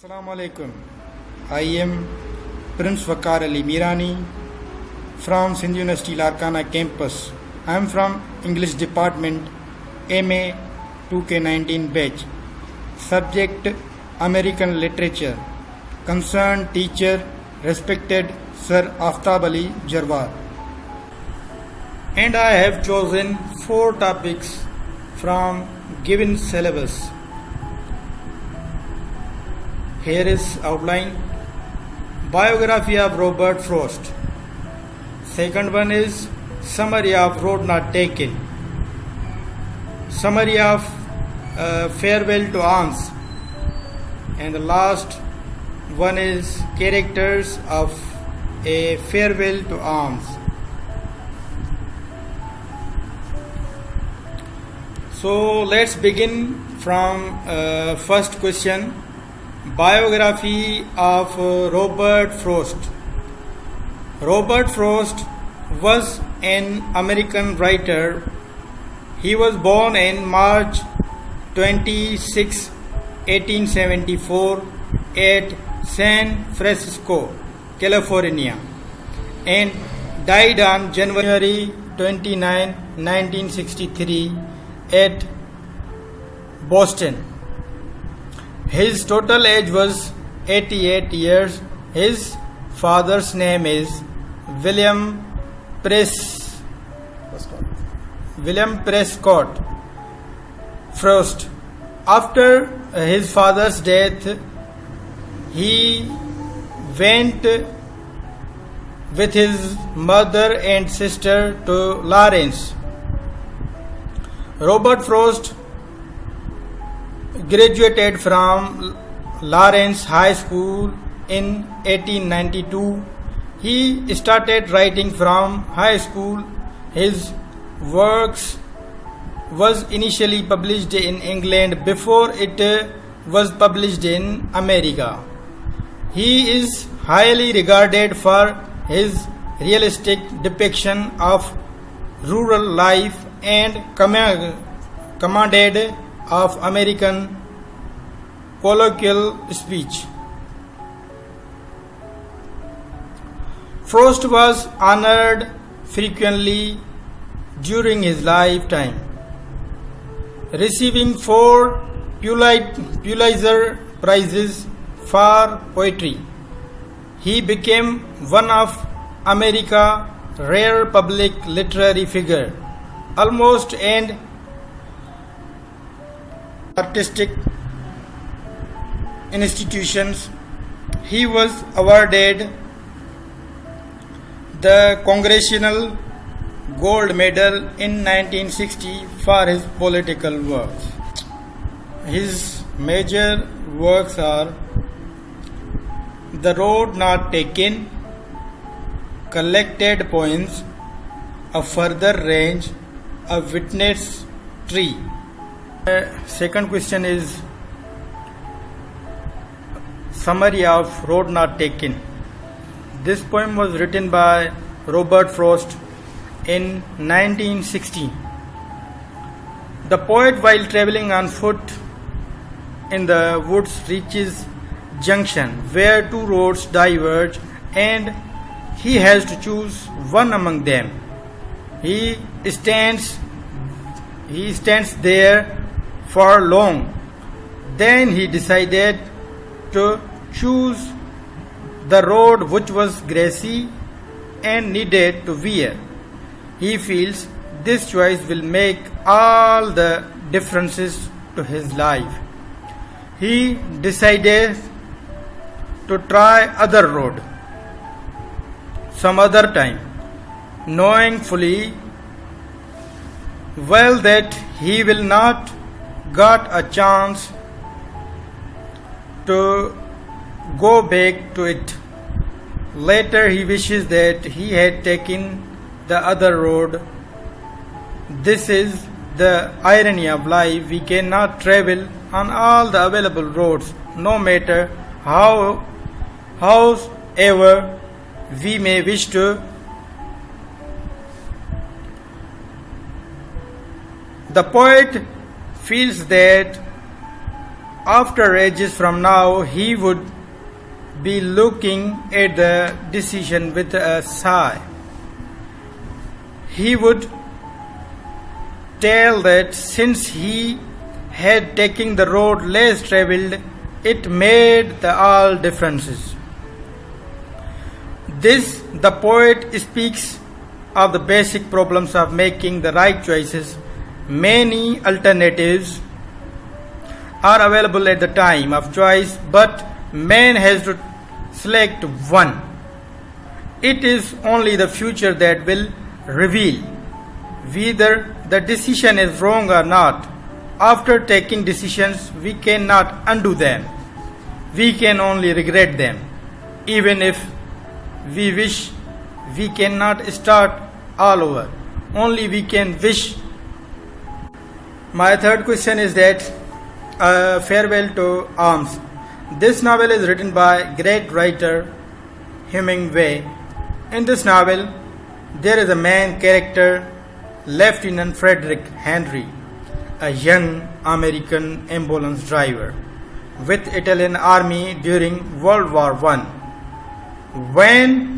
Assalamu alaikum. I am Prince Waqar Ali Mirani from Sindh University Larkana campus. I am from English department, MA 2K19 batch. Subject American literature. Concerned teacher respected Sir Aftab Ali Jarwar. And I have chosen 4 topics from given syllabus. Here is outline. Biography of Robert Frost. Second one is summary of Road Not Taken. Summary of Farewell to Arms. And the last one is characters of A Farewell to Arms. So let's begin from first question. Biography of Robert Frost. Robert Frost was an American writer. He was born in March 26, 1874 at San Francisco, California, and died on January 29, 1963 at Boston. His total age was 88 years. His father's name is William Prescott Frost. After his father's death, he went with his mother and sister to Lawrence. Robert Frost graduated from Lawrence High School in 1892. He started writing from high school. His works was initially published in England before it was published in America. He is highly regarded for his realistic depiction of rural life and commanded of American colloquial speech. Frost was honored frequently during his lifetime, receiving 4 Pulitzer Prizes for poetry. He became one of America's rare public literary figure, almost an artistic institutions. He was awarded the Congressional Gold Medal in 1960 for his political works. His major works are The Road Not Taken, Collected Poems, A Further Range, A Witness Tree. Second question is summary of Road Not Taken. This poem was written by Robert Frost in 1916. The poet, while traveling on foot in the woods, reaches junction where 2 roads diverge and he has to choose one among them. He stands there for long. Then he decided to choose the road which was grassy and needed to wear. He feels this choice will make all the differences to his life. He decided to try other road some other time, knowing fully well that he will not got a chance to go back to it. Later he wishes that he had taken the other road. This is the irony of life. We cannot travel on all the available roads, no matter however we may wish to. The poet feels that After ages from now, he would be looking at the decision with a sigh. He would tell that since he had taken the road less traveled, it made all differences. This, the poet speaks of the basic problems of making the right choices. Many alternatives are available at the time of choice, but man has to select one. It is only the future that will reveal whether the decision is wrong or not. After taking decisions, we cannot undo them. We can only regret them. Even if we wish, we cannot start all over. Only we can wish. My third question is that Farewell to Arms. This novel is written by great writer Hemingway. In this novel, there is a main character, Lieutenant Frederick Henry, a young American ambulance driver with Italian army during World War I. When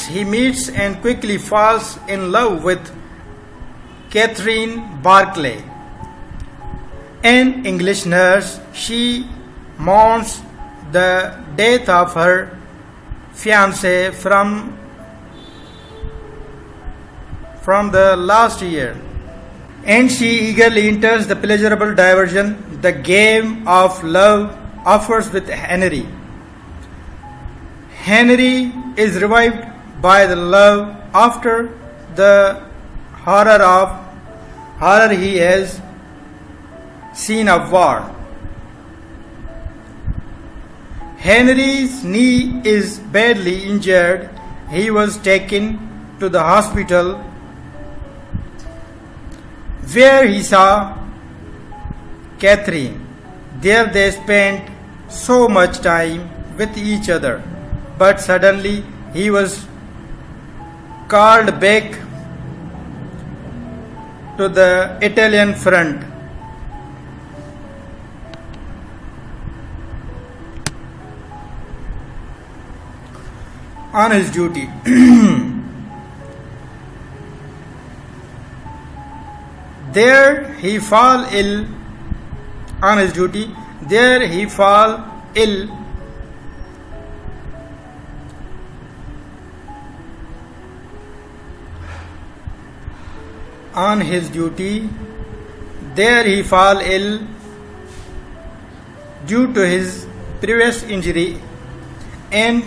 he meets and quickly falls in love with Catherine Barclay, an English nurse. She mourns the death of her fiancé from the last year, and she eagerly enters the pleasurable diversion the game of love offers with Henry. Henry is revived by the love after the horror he has seen of war. Henry's knee is badly injured. He was taken to the hospital where he saw Catherine. There they spent so much time with each other, but suddenly he was called back to the Italian front. On his duty. There he fall ill. On his duty, there he fall ill. On his duty, there he fall ill due to his previous injury and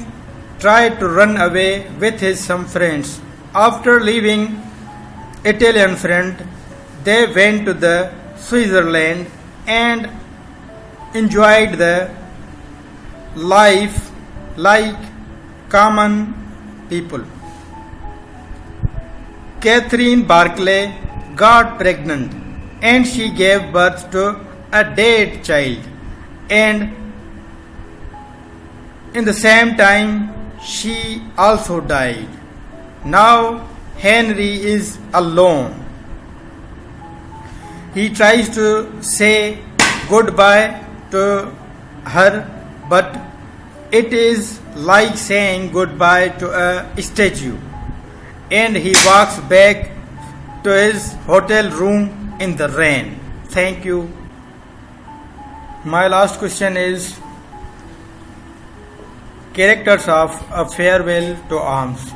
tried to run away with his some friends. After leaving Italian front, they went to the Switzerland and enjoyed the life like common people. Catherine Barclay got pregnant and she gave birth to a dead child, and in the same time she also died. Now Henry is alone. He tries to say goodbye to her, but it is like saying goodbye to a statue, and he walks back to his hotel room in the rain. Thank you. My last question is characters of A Farewell to Arms.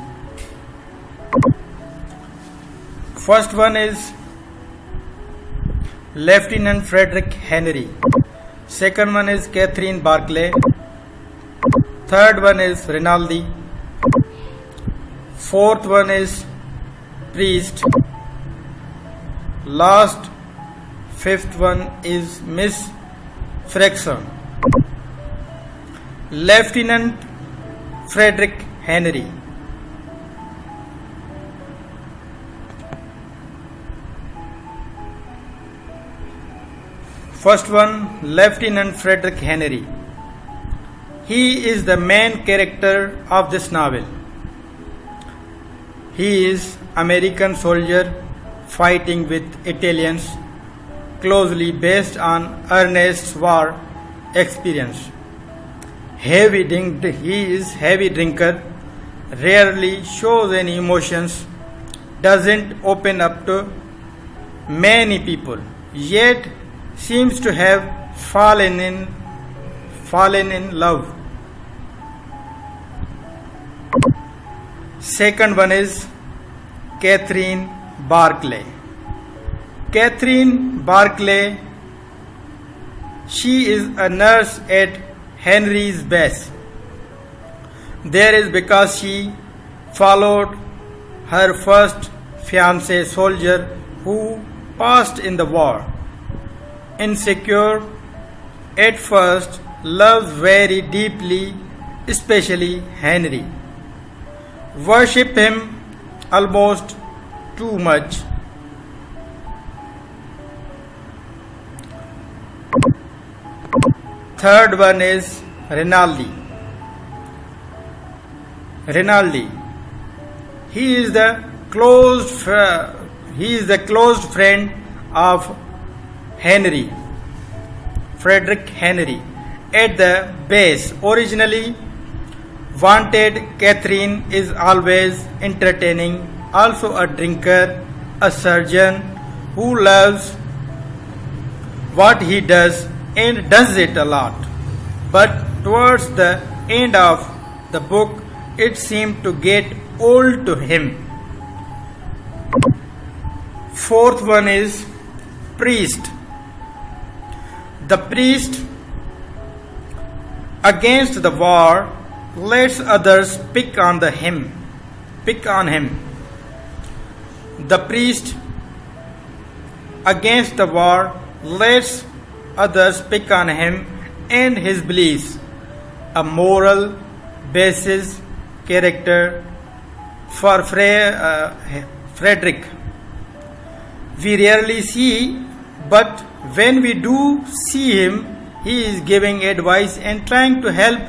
First one is Lieutenant Frederick Henry. Second one is Catherine Barclay. Third one is Rinaldi. Fourth one is Priest. Last fifth one is Miss Frexon. Lieutenant Frederick Henry. First one, Lieutenant Frederick Henry. He is the main character of this novel. He is American soldier fighting with Italians closely based on Ernest's war experience. He is heavy drinker, rarely shows any emotions, doesn't open up to many people, yet seems to have fallen in love. Second one is Catherine Barclay. Catherine Barclay, she is a nurse at Henry's base. There is because she followed her first fiancé soldier who passed in the war. Insecure at first, loves very deeply, especially Henry. Worship him almost too much. Third one is Rinaldi. He is the closed friend of Henry, Frederick Henry, at the base. Originally wanted, Catherine is always entertaining, also a drinker, a surgeon who loves what he does and does it a lot. But towards the end of the book, it seemed to get old to him. Fourth one is priest. The priest, against the war, lets others pick on him. The priest, against the war, lets others pick on him and his beliefs. A moral basis character for Frederick. We rarely see, but when we do see him, he is giving advice and trying to help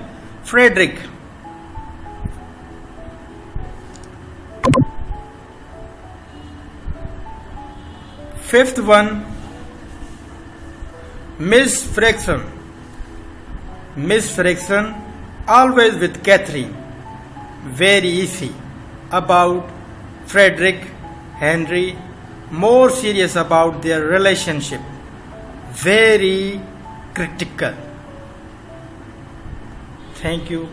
Frederick. Fifth one, Miss Friction. Miss Friction, always with Catherine. Very easy about Frederick, Henry, more serious about their relationship. Very critical. Thank you.